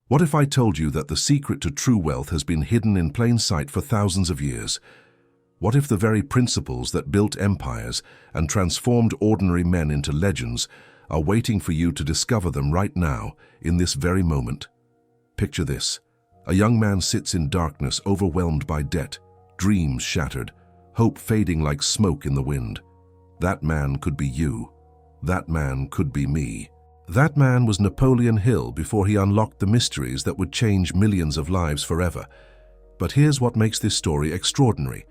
What if I told you that the secret to true wealth has been hidden in plain sight for thousands of years? What if the very principles that built empires and transformed ordinary men into legends are waiting for you to discover them right now, in this very moment? Picture this. A young man sits in darkness, overwhelmed by debt, dreams shattered, hope fading like smoke in the wind. That man could be you. That man could be me. That man was Napoleon Hill before he unlocked the mysteries that would change millions of lives forever. But here's what makes this story extraordinary.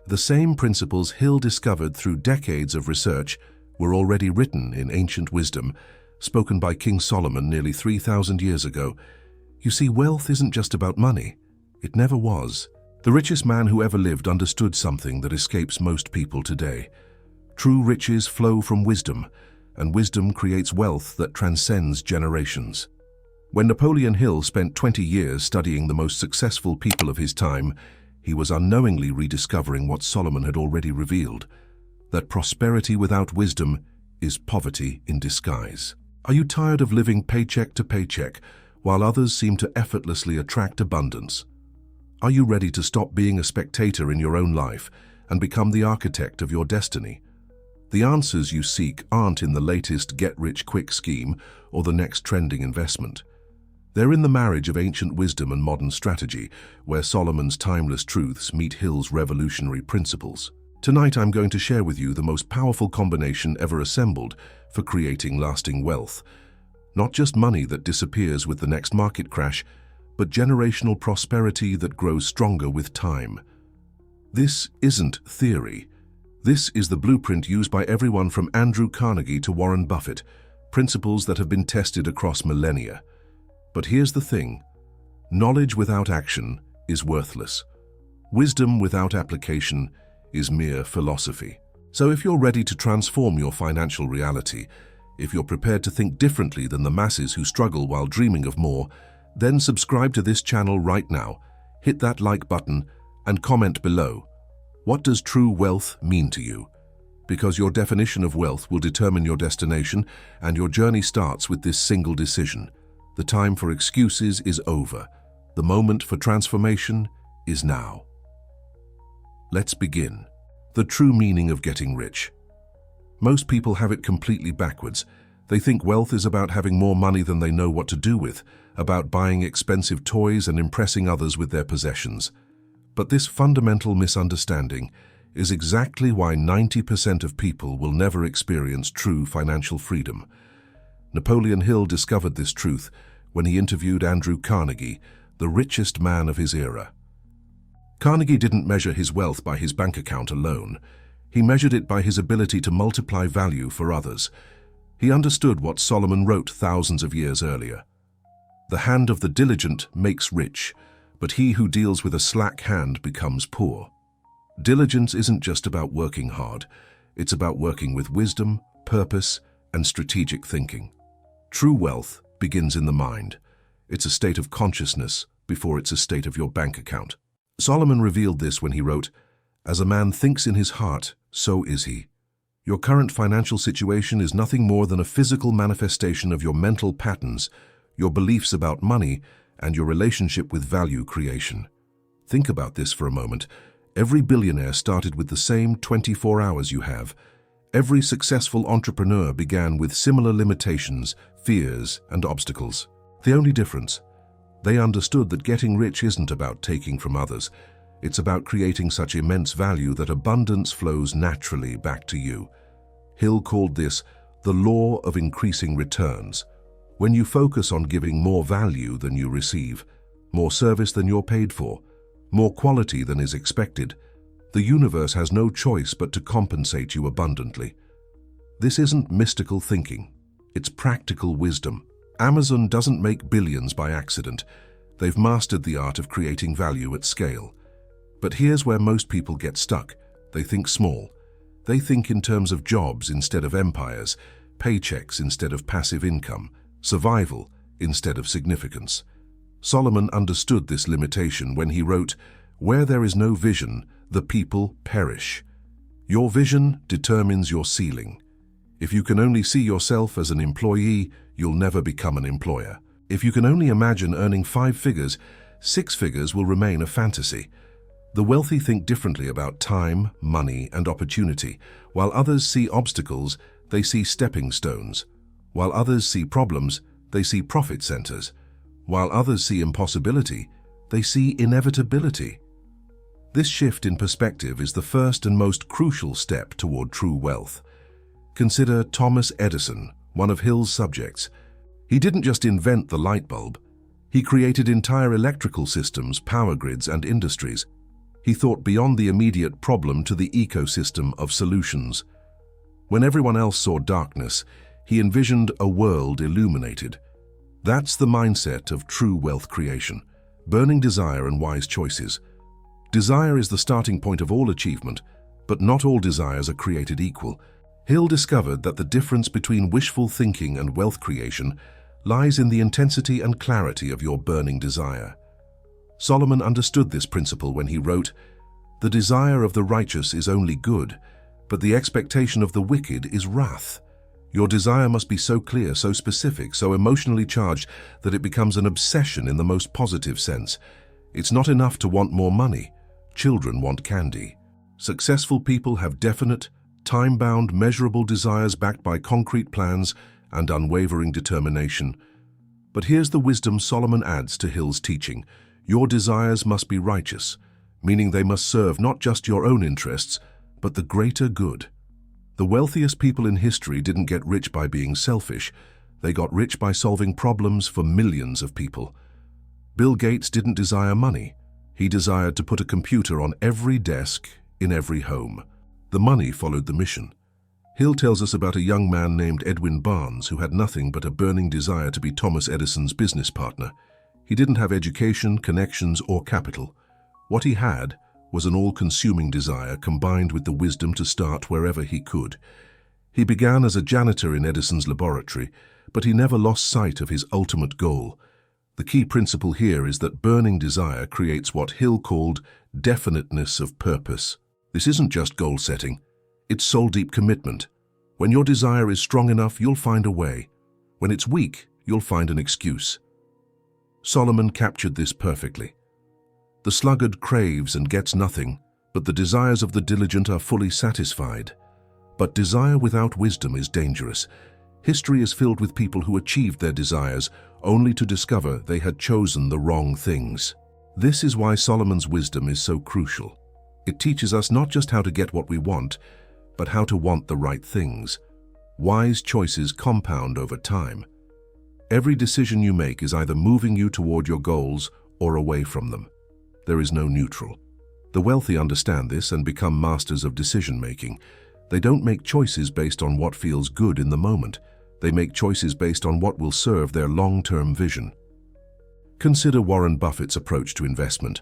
The same principles Hill discovered through decades of research were already written in ancient wisdom, spoken by King Solomon nearly 3,000 years ago. You see, wealth isn't just about money. It never was. The richest man who ever lived understood something that escapes most people today. True riches flow from wisdom, and wisdom creates wealth that transcends generations. When Napoleon Hill spent 20 years studying the most successful people of his time, he was unknowingly rediscovering what Solomon had already revealed, that prosperity without wisdom is poverty in disguise. Are you tired of living paycheck to paycheck while others seem to effortlessly attract abundance? Are you ready to stop being a spectator in your own life and become the architect of your destiny? The answers you seek aren't in the latest get-rich-quick scheme or the next trending investment. They're in the marriage of ancient wisdom and modern strategy, where Solomon's timeless truths meet Hill's revolutionary principles. Tonight I'm going to share with you the most powerful combination ever assembled for creating lasting wealth. Not just money that disappears with the next market crash, but generational prosperity that grows stronger with time. This isn't theory. This is the blueprint used by everyone from Andrew Carnegie to Warren Buffett, principles that have been tested across millennia. But here's the thing. Knowledge without action is worthless. Wisdom without application is mere philosophy. So if you're ready to transform your financial reality, if you're prepared to think differently than the masses who struggle while dreaming of more, then subscribe to this channel right now, hit that like button, and comment below. What does true wealth mean to you? Because your definition of wealth will determine your destination, and your journey starts with this single decision. The time for excuses is over. The moment for transformation is now. Let's begin. The true meaning of getting rich. Most people have it completely backwards. They think wealth is about having more money than they know what to do with, about buying expensive toys and impressing others with their possessions. But this fundamental misunderstanding is exactly why 90% of people will never experience true financial freedom. Napoleon Hill discovered this truth when he interviewed Andrew Carnegie, the richest man of his era. Carnegie didn't measure his wealth by his bank account alone. He measured it by his ability to multiply value for others. He understood what Solomon wrote thousands of years earlier. The hand of the diligent makes rich, but he who deals with a slack hand becomes poor. Diligence isn't just about working hard. It's about working with wisdom, purpose, and strategic thinking. True wealth begins in the mind. It's a state of consciousness before it's a state of your bank account. Solomon revealed this when he wrote, "As a man thinks in his heart, so is he." Your current financial situation is nothing more than a physical manifestation of your mental patterns, your beliefs about money, and your relationship with value creation. Think about this for a moment. Every billionaire started with the same 24 hours you have. Every successful entrepreneur began with similar limitations, fears, and obstacles. The only difference, they understood that getting rich isn't about taking from others. It's about creating such immense value that abundance flows naturally back to you. Hill called this the law of increasing returns. When you focus on giving more value than you receive, more service than you're paid for, more quality than is expected, the universe has no choice but to compensate you abundantly. This isn't mystical thinking. It's practical wisdom. Amazon doesn't make billions by accident. They've mastered the art of creating value at scale. But here's where most people get stuck. They think small. They think in terms of jobs instead of empires, paychecks instead of passive income, survival instead of significance. Solomon understood this limitation when he wrote, "Where there is no vision, the people perish." Your vision determines your ceiling. If you can only see yourself as an employee, you'll never become an employer. If you can only imagine earning 5 figures, 6 figures will remain a fantasy. The wealthy think differently about time, money, and opportunity. While others see obstacles, they see stepping stones. While others see problems, they see profit centers. While others see impossibility, they see inevitability. This shift in perspective is the first and most crucial step toward true wealth. Consider Thomas Edison, one of Hill's subjects. He didn't just invent the light bulb. He created entire electrical systems, power grids, and industries. He thought beyond the immediate problem to the ecosystem of solutions. When everyone else saw darkness, he envisioned a world illuminated. That's the mindset of true wealth creation: burning desire and wise choices. Desire is the starting point of all achievement, but not all desires are created equal. Hill discovered that the difference between wishful thinking and wealth creation lies in the intensity and clarity of your burning desire. Solomon understood this principle when he wrote, "The desire of the righteous is only good, but the expectation of the wicked is wrath." Your desire must be so clear, so specific, so emotionally charged that it becomes an obsession in the most positive sense. It's not enough to want more money. Children want candy. Successful people have definite, time-bound, measurable desires backed by concrete plans and unwavering determination. But here's the wisdom Solomon adds to Hill's teaching. Your desires must be righteous, meaning they must serve not just your own interests, but the greater good. The wealthiest people in history didn't get rich by being selfish. They got rich by solving problems for millions of people. Bill Gates didn't desire money. He desired to put a computer on every desk in every home. The money followed the mission. Hill tells us about a young man named Edwin Barnes who had nothing but a burning desire to be Thomas Edison's business partner. He didn't have education, connections, or capital. What he had was an all-consuming desire combined with the wisdom to start wherever he could. He began as a janitor in Edison's laboratory, but he never lost sight of his ultimate goal. The key principle here is that burning desire creates what Hill called definiteness of purpose. This isn't just goal setting, it's soul-deep commitment. When your desire is strong enough, you'll find a way. When it's weak, you'll find an excuse. Solomon captured this perfectly. The sluggard craves and gets nothing, but the desires of the diligent are fully satisfied. But desire without wisdom is dangerous. History is filled with people who achieved their desires only to discover they had chosen the wrong things. This is why Solomon's wisdom is so crucial. It teaches us not just how to get what we want, but how to want the right things. Wise choices compound over time. Every decision you make is either moving you toward your goals or away from them. There is no neutral. The wealthy understand this and become masters of decision-making. They don't make choices based on what feels good in the moment. They make choices based on what will serve their long-term vision. Consider Warren Buffett's approach to investment.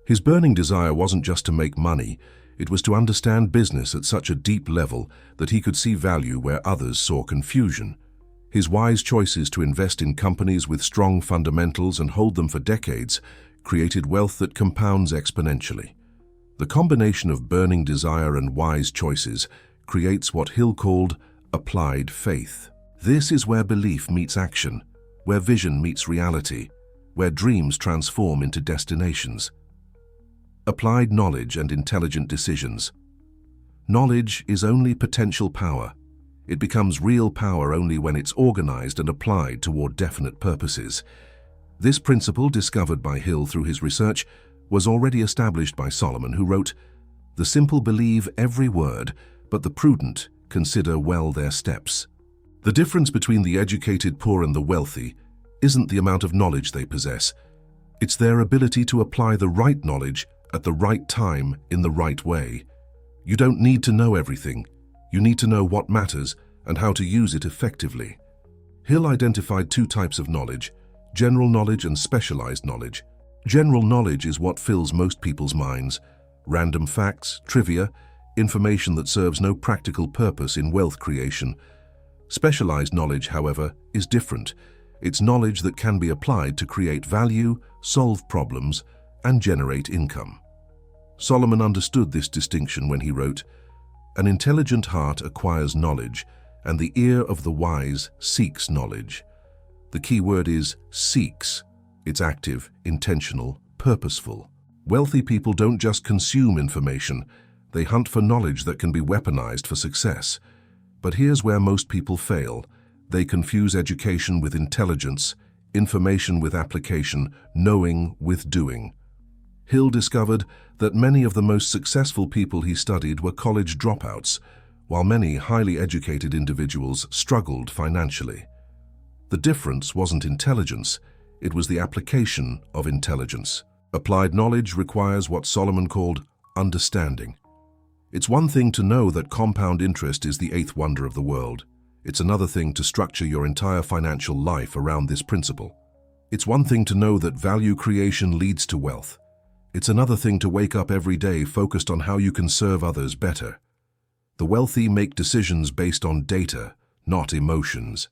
His burning desire wasn't just to make money, it was to understand business at such a deep level that he could see value where others saw confusion. His wise choices to invest in companies with strong fundamentals and hold them for decades created wealth that compounds exponentially. The combination of burning desire and wise choices creates what Hill called applied faith. This is where belief meets action, where vision meets reality, where dreams transform into destinations. Applied knowledge and intelligent decisions. Knowledge is only potential power. It becomes real power only when it's organized and applied toward definite purposes. This principle, discovered by Hill through his research, was already established by Solomon, who wrote, "The simple believe every word, but the prudent consider well their steps." The difference between the educated poor and the wealthy isn't the amount of knowledge they possess. It's their ability to apply the right knowledge at the right time in the right way. You don't need to know everything. You need to know what matters and how to use it effectively. Hill identified 2 types of knowledge: general knowledge and specialized knowledge. General knowledge is what fills most people's minds. Random facts, trivia, information that serves no practical purpose in wealth creation. Specialized knowledge, however, is different. It's knowledge that can be applied to create value, solve problems, and generate income. Solomon understood this distinction when he wrote, "An intelligent heart acquires knowledge, and the ear of the wise seeks knowledge." The key word is seeks. It's active, intentional, purposeful. Wealthy people don't just consume information, they hunt for knowledge that can be weaponized for success. But here's where most people fail. They confuse education with intelligence, information with application, knowing with doing. Hill discovered that many of the most successful people he studied were college dropouts, while many highly educated individuals struggled financially. The difference wasn't intelligence, it was the application of intelligence. Applied knowledge requires what Solomon called understanding. It's one thing to know that compound interest is the eighth wonder of the world. It's another thing to structure your entire financial life around this principle. It's one thing to know that value creation leads to wealth. It's another thing to wake up every day focused on how you can serve others better. The wealthy make decisions based on data, not emotions.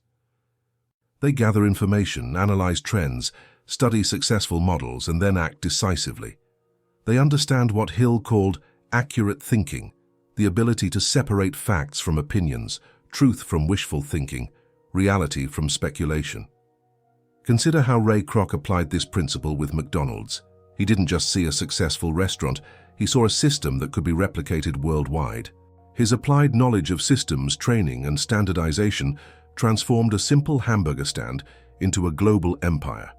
They gather information, analyze trends, study successful models, and then act decisively. They understand what Hill called accurate thinking, the ability to separate facts from opinions, truth from wishful thinking, reality from speculation. Consider how Ray Kroc applied this principle with McDonald's. He didn't just see a successful restaurant, he saw a system that could be replicated worldwide. His applied knowledge of systems, training, and standardization transformed a simple hamburger stand into a global empire.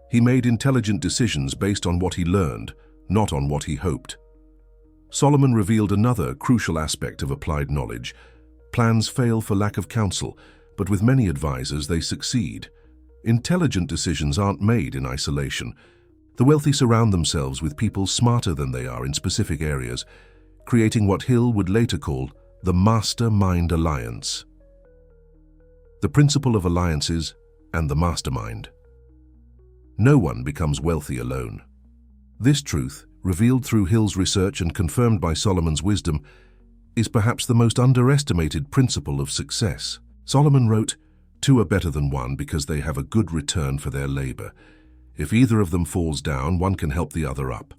He made intelligent decisions based on what he learned, not on what he hoped. Solomon revealed another crucial aspect of applied knowledge. Plans fail for lack of counsel, but with many advisors they succeed. Intelligent decisions aren't made in isolation. The wealthy surround themselves with people smarter than they are in specific areas, creating what Hill would later call the mastermind alliance. The principle of alliances and the mastermind. No one becomes wealthy alone. This truth, revealed through Hill's research and confirmed by Solomon's wisdom, is perhaps the most underestimated principle of success. Solomon wrote, "Two are better than one because they have a good return for their labor. If either of them falls down, one can help the other up."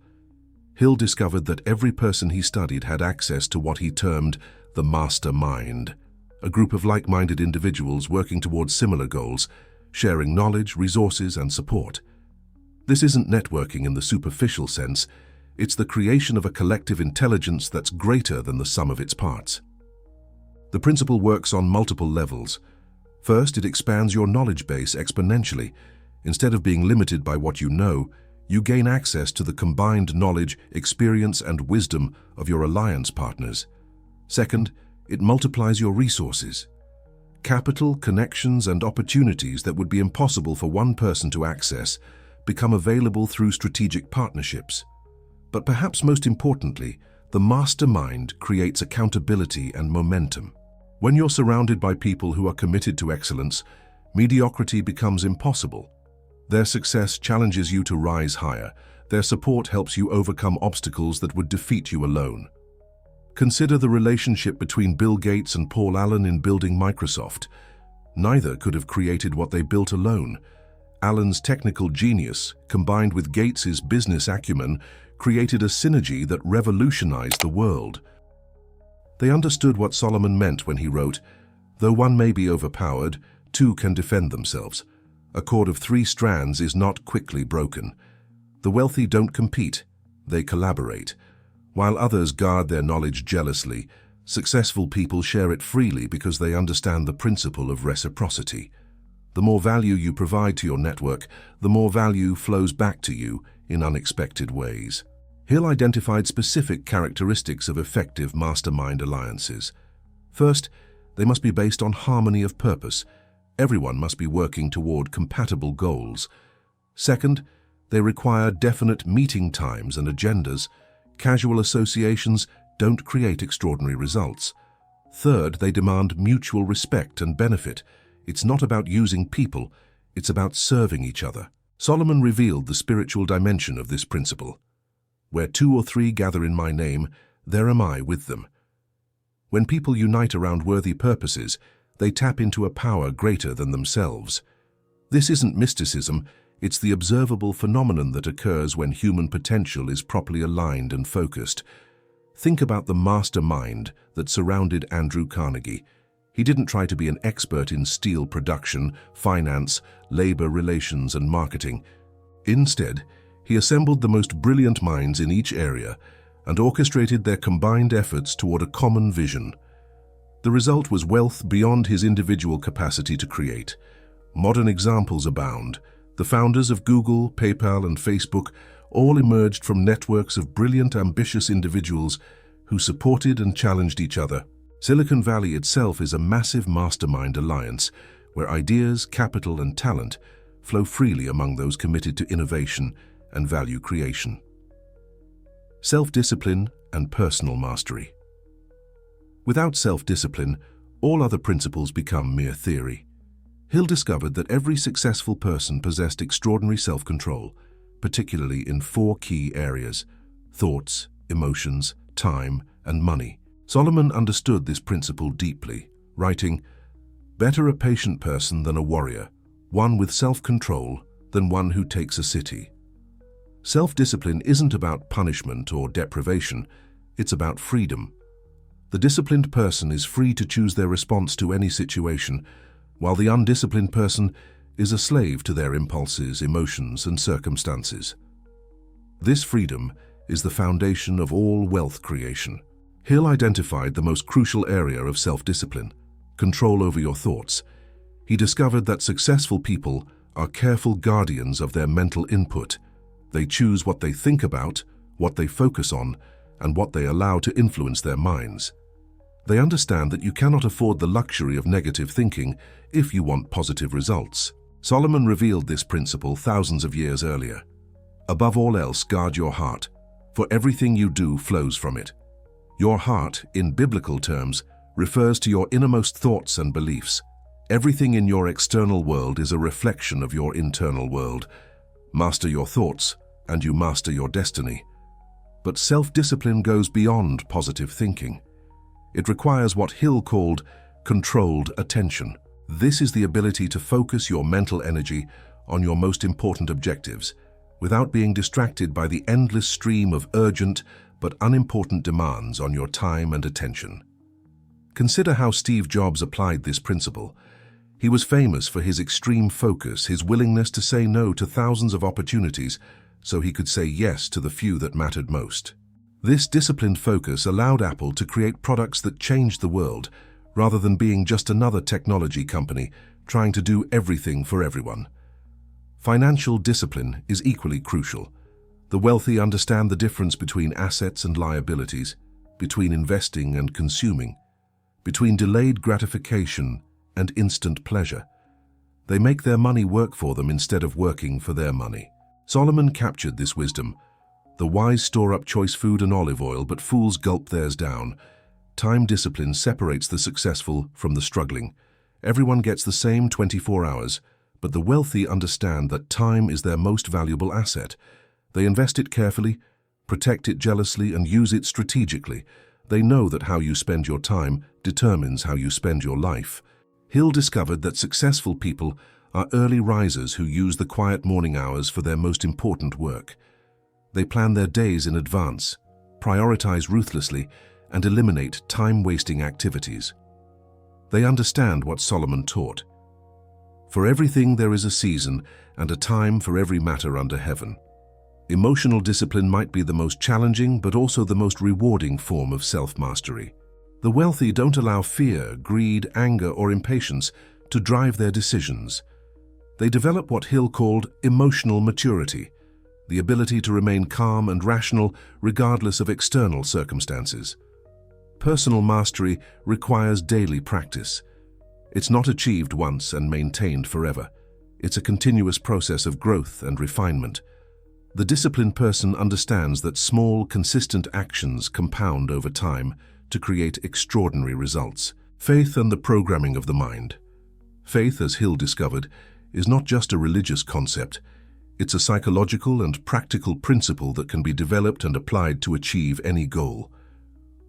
Hill discovered that every person he studied had access to what he termed the mastermind, a group of like-minded individuals working towards similar goals, sharing knowledge, resources, and support. This isn't networking in the superficial sense, it's the creation of a collective intelligence that's greater than the sum of its parts. The principle works on multiple levels. First, it expands your knowledge base exponentially. Instead of being limited by what you know, you gain access to the combined knowledge, experience, and wisdom of your alliance partners. Second, it multiplies your resources. Capital, connections, and opportunities that would be impossible for one person to access become available through strategic partnerships. But perhaps most importantly, the mastermind creates accountability and momentum. When you're surrounded by people who are committed to excellence, mediocrity becomes impossible. Their success challenges you to rise higher. Their support helps you overcome obstacles that would defeat you alone. Consider the relationship between Bill Gates and Paul Allen in building Microsoft. Neither could have created what they built alone. Allen's technical genius, combined with Gates's business acumen, created a synergy that revolutionized the world. They understood what Solomon meant when he wrote, "Though one may be overpowered, two can defend themselves. A cord of 3 strands is not quickly broken." The wealthy don't compete, they collaborate. While others guard their knowledge jealously, successful people share it freely because they understand the principle of reciprocity. The more value you provide to your network, the more value flows back to you in unexpected ways. Hill identified specific characteristics of effective mastermind alliances. First, they must be based on harmony of purpose. Everyone must be working toward compatible goals. Second, they require definite meeting times and agendas. Casual associations don't create extraordinary results. Third, they demand mutual respect and benefit. It's not about using people, it's about serving each other. Solomon revealed the spiritual dimension of this principle. "Where 2 or 3 gather in my name, there am I with them." When people unite around worthy purposes, they tap into a power greater than themselves. This isn't mysticism, it's the observable phenomenon that occurs when human potential is properly aligned and focused. Think about the mastermind that surrounded Andrew Carnegie. He didn't try to be an expert in steel production, finance, labor relations, and marketing. Instead, he assembled the most brilliant minds in each area and orchestrated their combined efforts toward a common vision. The result was wealth beyond his individual capacity to create. Modern examples abound. The founders of Google, PayPal, and Facebook all emerged from networks of brilliant, ambitious individuals who supported and challenged each other. Silicon Valley itself is a massive mastermind alliance where ideas, capital, and talent flow freely among those committed to innovation and value creation. Self-discipline and personal mastery. Without self-discipline, all other principles become mere theory. Hill discovered that every successful person possessed extraordinary self-control, particularly in 4 key areas: thoughts, emotions, time, and money. Solomon understood this principle deeply, writing, "Better a patient person than a warrior, one with self-control than one who takes a city." Self-discipline isn't about punishment or deprivation, it's about freedom. The disciplined person is free to choose their response to any situation, while the undisciplined person is a slave to their impulses, emotions, and circumstances. This freedom is the foundation of all wealth creation. Hill identified the most crucial area of self-discipline: control over your thoughts. He discovered that successful people are careful guardians of their mental input. They choose what they think about, what they focus on, and what they allow to influence their minds. They understand that you cannot afford the luxury of negative thinking if you want positive results. Solomon revealed this principle thousands of years earlier. Above all else, guard your heart, for everything you do flows from it. Your heart, in biblical terms, refers to your innermost thoughts and beliefs. Everything in your external world is a reflection of your internal world. Master your thoughts, and you master your destiny. But self-discipline goes beyond positive thinking. It requires what Hill called controlled attention. This is the ability to focus your mental energy on your most important objectives, without being distracted by the endless stream of urgent but unimportant demands on your time and attention. Consider how Steve Jobs applied this principle. He was famous for his extreme focus, his willingness to say no to thousands of opportunities so he could say yes to the few that mattered most. This disciplined focus allowed Apple to create products that changed the world, rather than being just another technology company trying to do everything for everyone. Financial discipline is equally crucial. The wealthy understand the difference between assets and liabilities, between investing and consuming, between delayed gratification and instant pleasure. They make their money work for them instead of working for their money. Solomon captured this wisdom. The wise store up choice food and olive oil, but fools gulp theirs down. Time discipline separates the successful from the struggling. Everyone gets the same 24 hours, but the wealthy understand that time is their most valuable asset. They invest it carefully, protect it jealously, and use it strategically. They know that how you spend your time determines how you spend your life. Hill discovered that successful people are early risers who use the quiet morning hours for their most important work. They plan their days in advance, prioritize ruthlessly, and eliminate time-wasting activities. They understand what Solomon taught. For everything there is a season and a time for every matter under heaven. Emotional discipline might be the most challenging but also the most rewarding form of self-mastery. The wealthy don't allow fear, greed, anger, or impatience to drive their decisions. They develop what Hill called emotional maturity, the ability to remain calm and rational regardless of external circumstances. Personal mastery requires daily practice. It's not achieved once and maintained forever. It's a continuous process of growth and refinement. The disciplined person understands that small, consistent actions compound over time to create extraordinary results. Faith and the programming of the mind. Faith, as Hill discovered, is not just a religious concept. It's a psychological and practical principle that can be developed and applied to achieve any goal.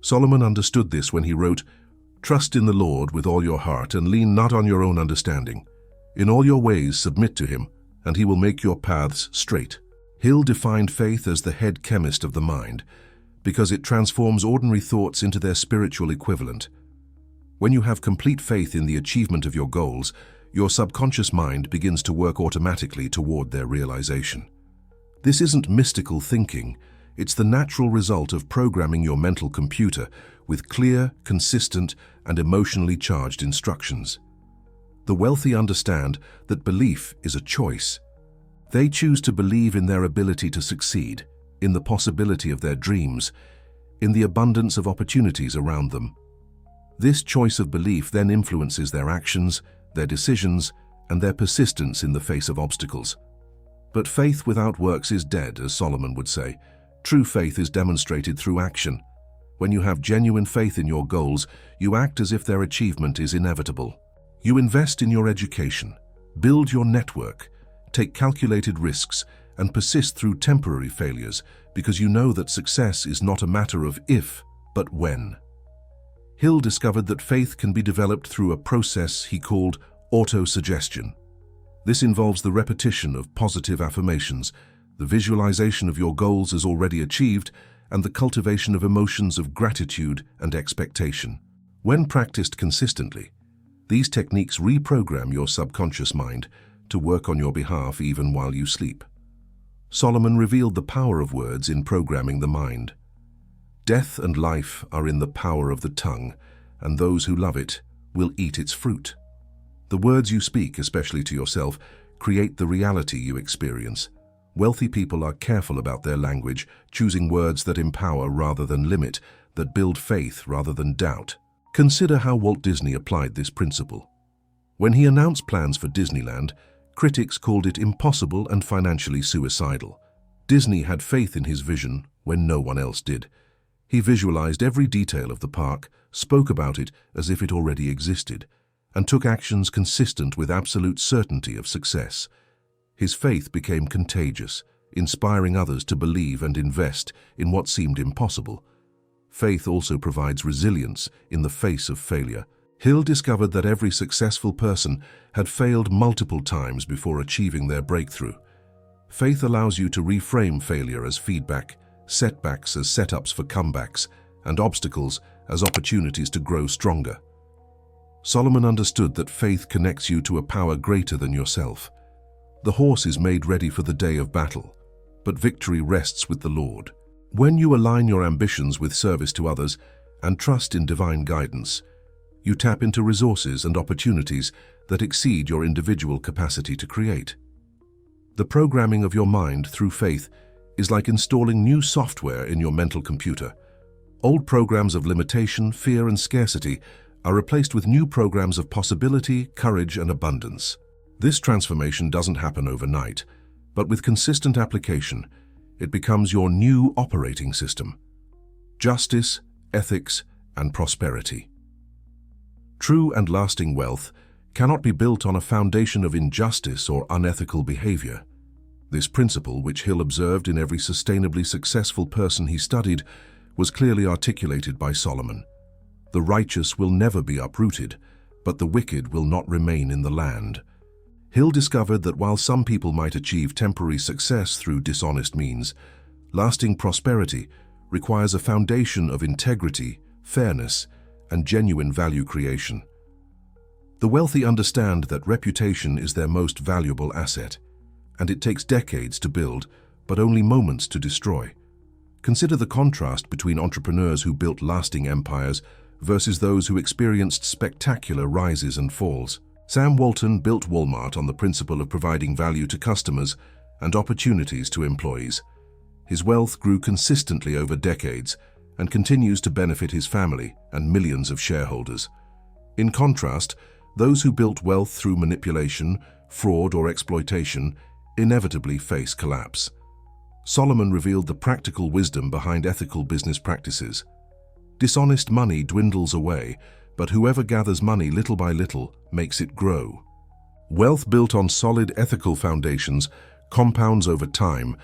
Solomon understood this when he wrote, "Trust in the Lord with all your heart and lean not on your own understanding. In all your ways submit to him, and he will make your paths straight." Hill defined faith as the head chemist of the mind, because it transforms ordinary thoughts into their spiritual equivalent. When you have complete faith in the achievement of your goals, your subconscious mind begins to work automatically toward their realization. This isn't mystical thinking, it's the natural result of programming your mental computer with clear, consistent, and emotionally charged instructions. The wealthy understand that belief is a choice. They choose to believe in their ability to succeed, in the possibility of their dreams, in the abundance of opportunities around them. This choice of belief then influences their actions, their decisions, and their persistence in the face of obstacles. But faith without works is dead, as Solomon would say. True faith is demonstrated through action. When you have genuine faith in your goals, you act as if their achievement is inevitable. You invest in your education, build your network, take calculated risks, and persist through temporary failures because you know that success is not a matter of if, but when. Hill discovered that faith can be developed through a process he called auto-suggestion. This involves the repetition of positive affirmations, the visualization of your goals as already achieved, and the cultivation of emotions of gratitude and expectation. When practiced consistently, these techniques reprogram your subconscious mind to work on your behalf even while you sleep. Solomon revealed the power of words in programming the mind. Death and life are in the power of the tongue, and those who love it will eat its fruit. The words you speak, especially to yourself, create the reality you experience. Wealthy people are careful about their language, choosing words that empower rather than limit, that build faith rather than doubt. Consider how Walt Disney applied this principle. When he announced plans for Disneyland, critics called it impossible and financially suicidal. Disney had faith in his vision when no one else did. He visualized every detail of the park, spoke about it as if it already existed, and took actions consistent with absolute certainty of success. His faith became contagious, inspiring others to believe and invest in what seemed impossible. Faith also provides resilience in the face of failure. Hill discovered that every successful person had failed multiple times before achieving their breakthrough. Faith allows you to reframe failure as feedback, setbacks as setups for comebacks, and obstacles as opportunities to grow stronger. Solomon understood that faith connects you to a power greater than yourself. The horse is made ready for the day of battle, but victory rests with the Lord. When you align your ambitions with service to others and trust in divine guidance, you tap into resources and opportunities that exceed your individual capacity to create. The programming of your mind through faith is like installing new software in your mental computer. Old programs of limitation, fear, and scarcity are replaced with new programs of possibility, courage, and abundance. This transformation doesn't happen overnight, but with consistent application, it becomes your new operating system. Justice, ethics, and prosperity. True and lasting wealth cannot be built on a foundation of injustice or unethical behavior. This principle, which Hill observed in every sustainably successful person he studied, was clearly articulated by Solomon. The righteous will never be uprooted, but the wicked will not remain in the land. Hill discovered that while some people might achieve temporary success through dishonest means, lasting prosperity requires a foundation of integrity, fairness, and genuine value creation. The wealthy understand that reputation is their most valuable asset, and it takes decades to build, but only moments to destroy. Consider the contrast between entrepreneurs who built lasting empires versus those who experienced spectacular rises and falls. Sam Walton built Walmart on the principle of providing value to customers and opportunities to employees. His wealth grew consistently over decades and continues to benefit his family and millions of shareholders. In contrast, those who built wealth through manipulation, fraud, or exploitation inevitably face collapse. Solomon revealed the practical wisdom behind ethical business practices. Dishonest money dwindles away, but whoever gathers money little by little makes it grow. Wealth built on solid ethical foundations compounds over time,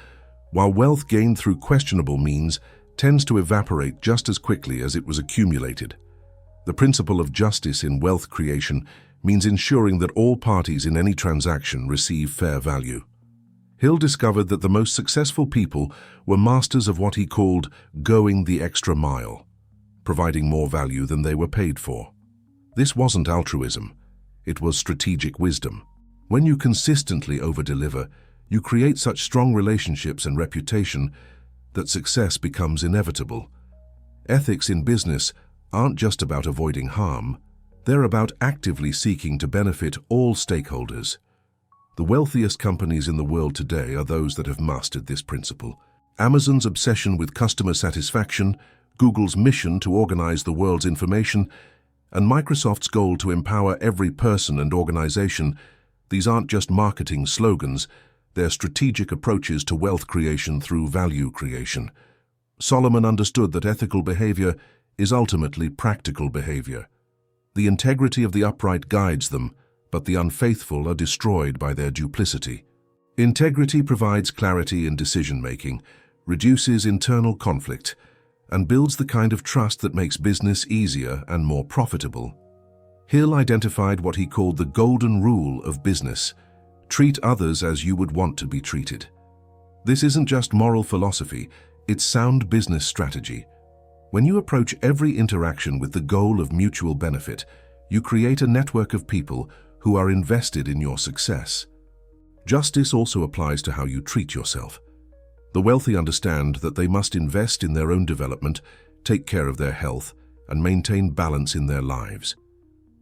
while wealth gained through questionable means tends to evaporate just as quickly as it was accumulated. The principle of justice in wealth creation means ensuring that all parties in any transaction receive fair value. Hill discovered that the most successful people were masters of what he called going the extra mile, providing more value than they were paid for. This wasn't altruism. It was strategic wisdom. When you consistently over-deliver, you create such strong relationships and reputation that success becomes inevitable. Ethics in business aren't just about avoiding harm. They're about actively seeking to benefit all stakeholders. The wealthiest companies in the world today are those that have mastered this principle. Amazon's obsession with customer satisfaction, Google's mission to organize the world's information, and Microsoft's goal to empower every person and organization, these aren't just marketing slogans, they're strategic approaches to wealth creation through value creation. Solomon understood that ethical behavior is ultimately practical behavior. The integrity of the upright guides them, but the unfaithful are destroyed by their duplicity. Integrity provides clarity in decision-making, reduces internal conflict, and builds the kind of trust that makes business easier and more profitable. Hill identified what he called the golden rule of business: treat others as you would want to be treated. This isn't just moral philosophy, it's sound business strategy. When you approach every interaction with the goal of mutual benefit, you create a network of people who are invested in your success. Justice also applies to how you treat yourself. The wealthy understand that they must invest in their own development, take care of their health, and maintain balance in their lives.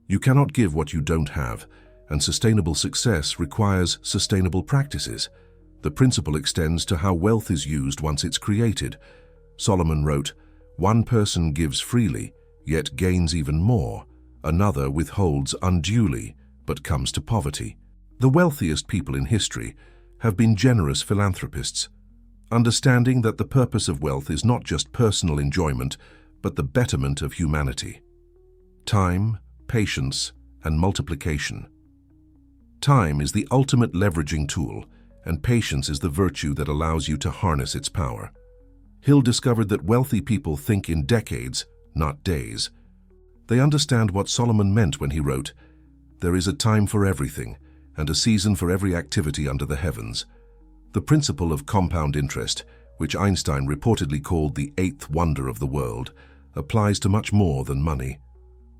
You cannot give what you don't have, and sustainable success requires sustainable practices. The principle extends to how wealth is used once it's created. Solomon wrote, "One person gives freely, yet gains even more. Another withholds unduly, but comes to poverty." The wealthiest people in history have been generous philanthropists, understanding that the purpose of wealth is not just personal enjoyment, but the betterment of humanity. Time, patience, and multiplication. Time is the ultimate leveraging tool, and patience is the virtue that allows you to harness its power. Hill discovered that wealthy people think in decades, not days. They understand what Solomon meant when he wrote, "There is a time for everything, and a season for every activity under the heavens." The principle of compound interest, which Einstein reportedly called the eighth wonder of the world, applies to much more than money.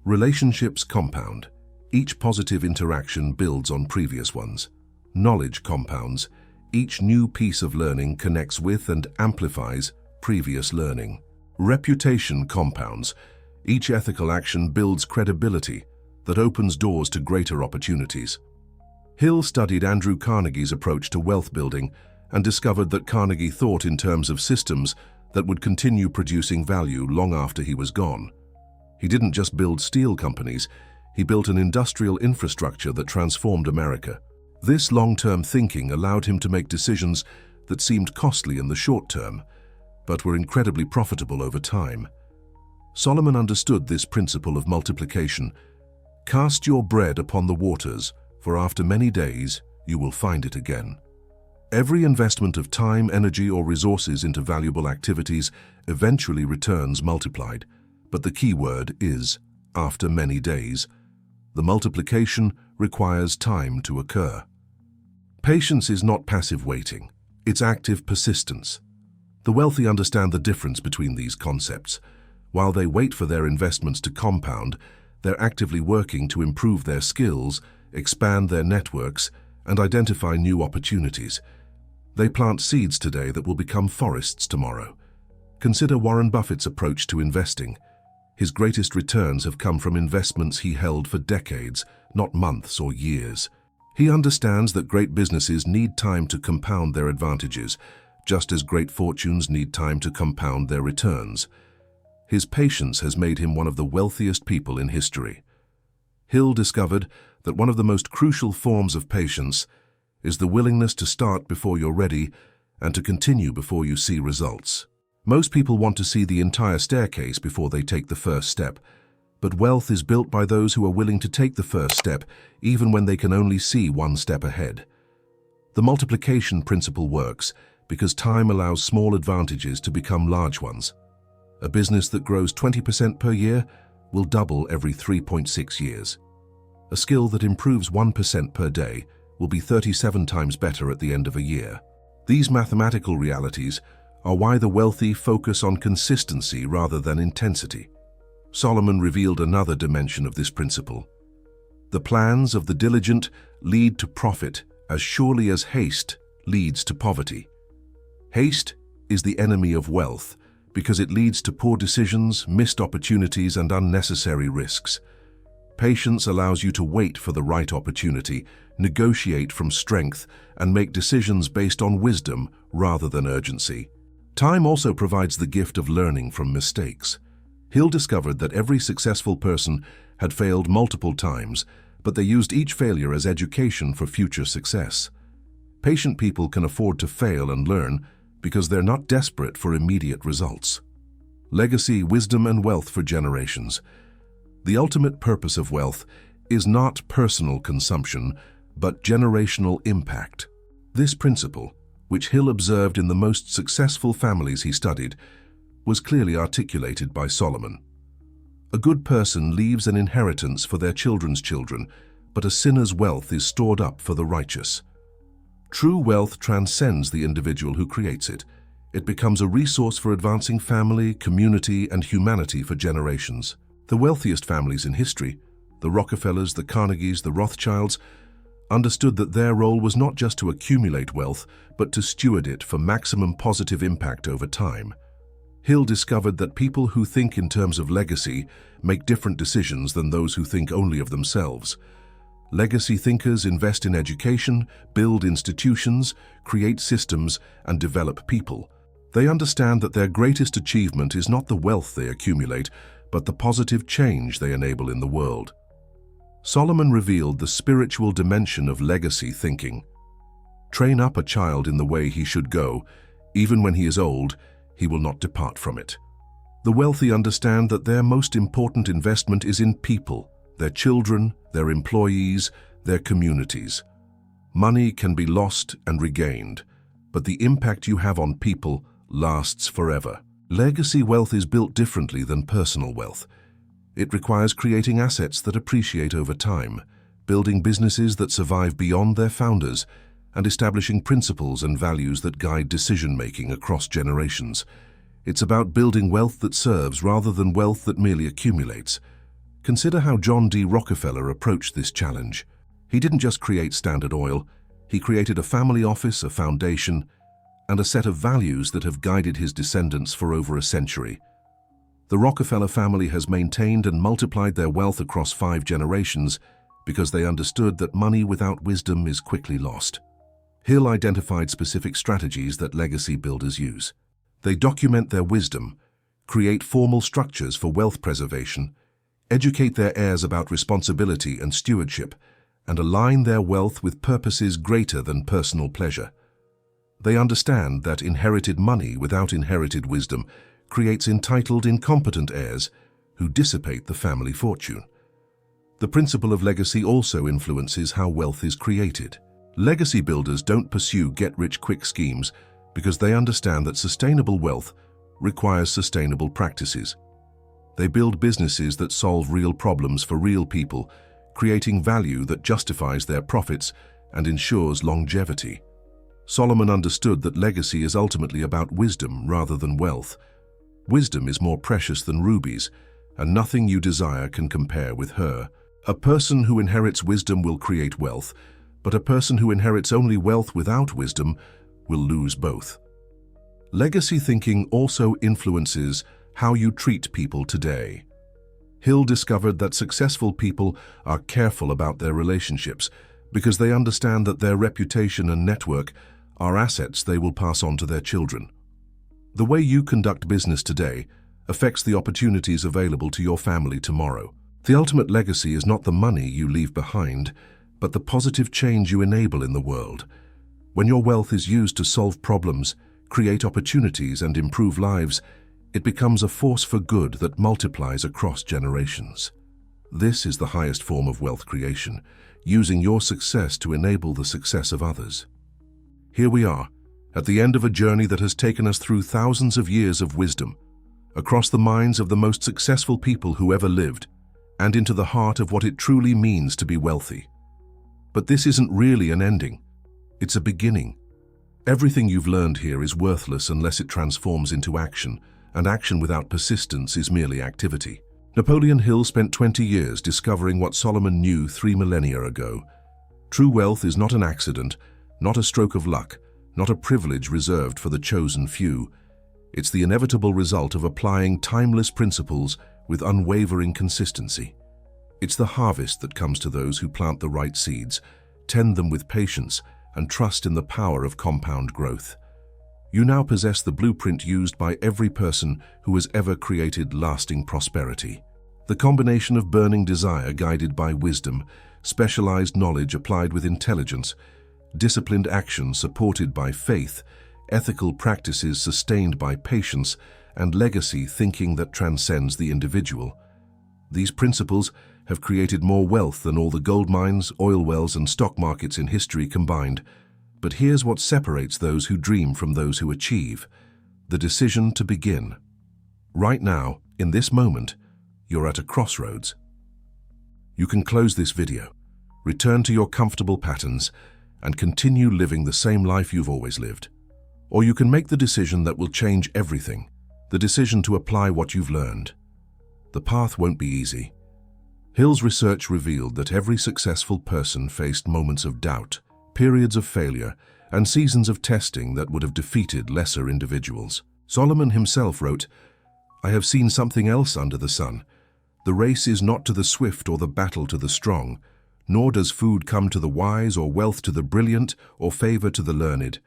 Relationships compound. Each positive interaction builds on previous ones. Knowledge compounds. Each new piece of learning connects with and amplifies previous learning. Reputation compounds. Each ethical action builds credibility that opens doors to greater opportunities. Hill studied Andrew Carnegie's approach to wealth building and discovered that Carnegie thought in terms of systems that would continue producing value long after he was gone. He didn't just build steel companies, he built an industrial infrastructure that transformed America. This long-term thinking allowed him to make decisions that seemed costly in the short term, but were incredibly profitable over time. Solomon understood this principle of multiplication. "Cast your bread upon the waters, for after many days you will find it again." Every investment of time, energy, or resources into valuable activities eventually returns multiplied, but the key word is after many days. The multiplication requires time to occur. Patience is not passive waiting, it's active persistence. The wealthy understand the difference between these concepts. While they wait for their investments to compound, they're actively working to improve their skills, expand their networks, and identify new opportunities. They plant seeds today that will become forests tomorrow. Consider Warren Buffett's approach to investing. His greatest returns have come from investments he held for decades, not months or years. He understands that great businesses need time to compound their advantages, just as great fortunes need time to compound their returns. His patience has made him one of the wealthiest people in history. Hill discovered that one of the most crucial forms of patience is the willingness to start before you're ready and to continue before you see results. Most people want to see the entire staircase before they take the first step, but wealth is built by those who are willing to take the first step even when they can only see one step ahead. The multiplication principle works because time allows small advantages to become large ones. A business that grows 20% per year will double every 3.6 years. A skill that improves 1% per day will be 37 times better at the end of a year. These mathematical realities are why the wealthy focus on consistency rather than intensity. Solomon revealed another dimension of this principle. The plans of the diligent lead to profit as surely as haste leads to poverty. Haste is the enemy of wealth because it leads to poor decisions, missed opportunities, and unnecessary risks. Patience allows you to wait for the right opportunity, negotiate from strength, and make decisions based on wisdom rather than urgency. Time also provides the gift of learning from mistakes. Hill discovered that every successful person had failed multiple times, but they used each failure as education for future success. Patient people can afford to fail and learn because they're not desperate for immediate results. Legacy, wisdom, and wealth for generations. The ultimate purpose of wealth is not personal consumption, but generational impact. This principle, which Hill observed in the most successful families he studied, was clearly articulated by Solomon. A good person leaves an inheritance for their children's children, but a sinner's wealth is stored up for the righteous. True wealth transcends the individual who creates it. It becomes a resource for advancing family, community, and humanity for generations. The wealthiest families in history, the Rockefellers, the Carnegies, the Rothschilds, understood that their role was not just to accumulate wealth, but to steward it for maximum positive impact over time. Hill discovered that people who think in terms of legacy make different decisions than those who think only of themselves. Legacy thinkers invest in education, build institutions, create systems, and develop people. They understand that their greatest achievement is not the wealth they accumulate, but the positive change they enable in the world. Solomon revealed the spiritual dimension of legacy thinking. Train up a child in the way he should go. Even when he is old, he will not depart from it. The wealthy understand that their most important investment is in people, their children, their employees, their communities. Money can be lost and regained, but the impact you have on people lasts forever. Legacy wealth is built differently than personal wealth. It requires creating assets that appreciate over time, building businesses that survive beyond their founders, and establishing principles and values that guide decision-making across generations. It's about building wealth that serves rather than wealth that merely accumulates. Consider how John D. Rockefeller approached this challenge. He didn't just create Standard Oil, he created a family office, a foundation, and a set of values that have guided his descendants for over a century. The Rockefeller family has maintained and multiplied their wealth across 5 generations because they understood that money without wisdom is quickly lost. Hill identified specific strategies that legacy builders use. They document their wisdom, create formal structures for wealth preservation, educate their heirs about responsibility and stewardship, and align their wealth with purposes greater than personal pleasure. They understand that inherited money without inherited wisdom creates entitled, incompetent heirs who dissipate the family fortune. The principle of legacy also influences how wealth is created. Legacy builders don't pursue get-rich-quick schemes because they understand that sustainable wealth requires sustainable practices. They build businesses that solve real problems for real people, creating value that justifies their profits and ensures longevity. Solomon understood that legacy is ultimately about wisdom rather than wealth. Wisdom is more precious than rubies, and nothing you desire can compare with her. A person who inherits wisdom will create wealth, but a person who inherits only wealth without wisdom will lose both. Legacy thinking also influences how you treat people today. Hill discovered that successful people are careful about their relationships because they understand that their reputation and network are assets they will pass on to their children. The way you conduct business today affects the opportunities available to your family tomorrow. The ultimate legacy is not the money you leave behind, but the positive change you enable in the world. When your wealth is used to solve problems, create opportunities, and improve lives, it becomes a force for good that multiplies across generations. This is the highest form of wealth creation, using your success to enable the success of others. Here we are, at the end of a journey that has taken us through thousands of years of wisdom, across the minds of the most successful people who ever lived, and into the heart of what it truly means to be wealthy. But this isn't really an ending. It's a beginning. Everything you've learned here is worthless unless it transforms into action, and action without persistence is merely activity. Napoleon Hill spent 20 years discovering what Solomon knew 3 millennia ago. True wealth is not an accident, not a stroke of luck, not a privilege reserved for the chosen few. It's the inevitable result of applying timeless principles with unwavering consistency. It's the harvest that comes to those who plant the right seeds, tend them with patience, and trust in the power of compound growth. You now possess the blueprint used by every person who has ever created lasting prosperity. The combination of burning desire guided by wisdom, specialized knowledge applied with intelligence, disciplined action supported by faith, ethical practices sustained by patience, and legacy thinking that transcends the individual. These principles have created more wealth than all the gold mines, oil wells, and stock markets in history combined. But here's what separates those who dream from those who achieve: the decision to begin. Right now, in this moment, you're at a crossroads. You can close this video, return to your comfortable patterns, and continue living the same life you've always lived. Or you can make the decision that will change everything, the decision to apply what you've learned. The path won't be easy. Hill's research revealed that every successful person faced moments of doubt, periods of failure, and seasons of testing that would have defeated lesser individuals. Solomon himself wrote, "I have seen something else under the sun. The race is not to the swift or the battle to the strong, nor does food come to the wise or wealth to the brilliant or favor to the learned,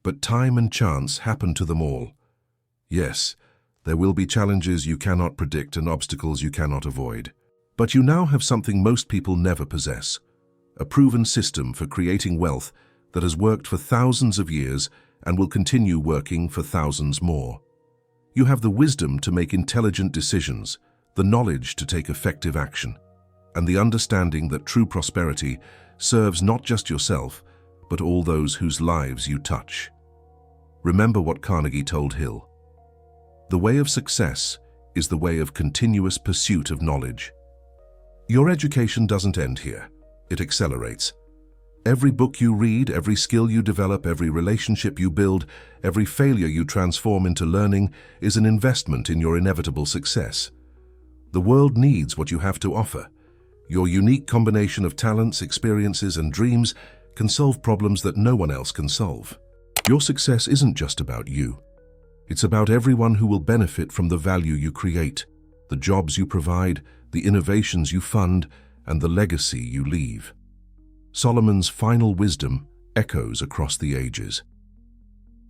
but time and chance happen to them all." Yes, there will be challenges you cannot predict and obstacles you cannot avoid. But you now have something most people never possess: a proven system for creating wealth that has worked for thousands of years and will continue working for thousands more. You have the wisdom to make intelligent decisions, the knowledge to take effective action, and the understanding that true prosperity serves not just yourself, but all those whose lives you touch. Remember what Carnegie told Hill: "The way of success is the way of continuous pursuit of knowledge." Your education doesn't end here. It accelerates. Every book you read, every skill you develop, every relationship you build, every failure you transform into learning is an investment in your inevitable success. The world needs what you have to offer. Your unique combination of talents, experiences, and dreams can solve problems that no one else can solve. Your success isn't just about you. It's about everyone who will benefit from the value you create, the jobs you provide, the innovations you fund, and the legacy you leave. Solomon's final wisdom echoes across the ages.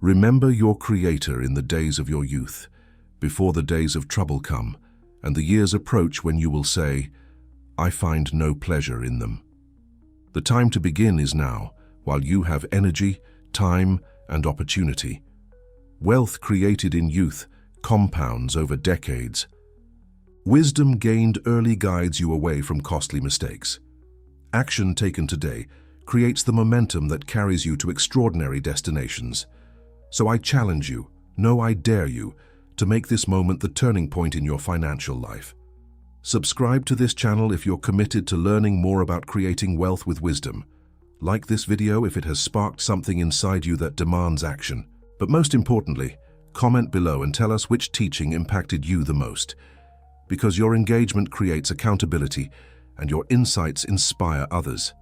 Remember your Creator in the days of your youth, before the days of trouble come, and the years approach when you will say, "I find no pleasure in them." The time to begin is now, while you have energy, time, and opportunity. Wealth created in youth compounds over decades. Wisdom gained early guides you away from costly mistakes. Action taken today creates the momentum that carries you to extraordinary destinations. So I challenge you, no, I dare you, to make this moment the turning point in your financial life. Subscribe to this channel if you're committed to learning more about creating wealth with wisdom. Like this video if it has sparked something inside you that demands action. But most importantly, comment below and tell us which teaching impacted you the most. Because your engagement creates accountability and your insights inspire others.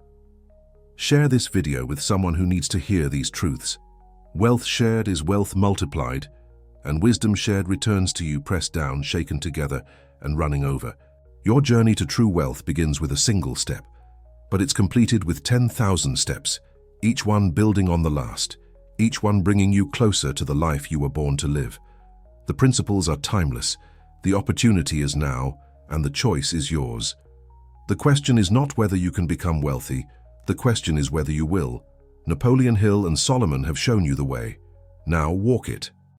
Share this video with someone who needs to hear these truths. Wealth shared is wealth multiplied, and wisdom shared returns to you pressed down, shaken together, and running over. Your journey to true wealth begins with a single step, but it's completed with 10,000 steps, each one building on the last, each one bringing you closer to the life you were born to live. The principles are timeless. The opportunity is now, and the choice is yours. The question is not whether you can become wealthy, the question is whether you will. Napoleon Hill and Solomon have shown you the way. Now walk it.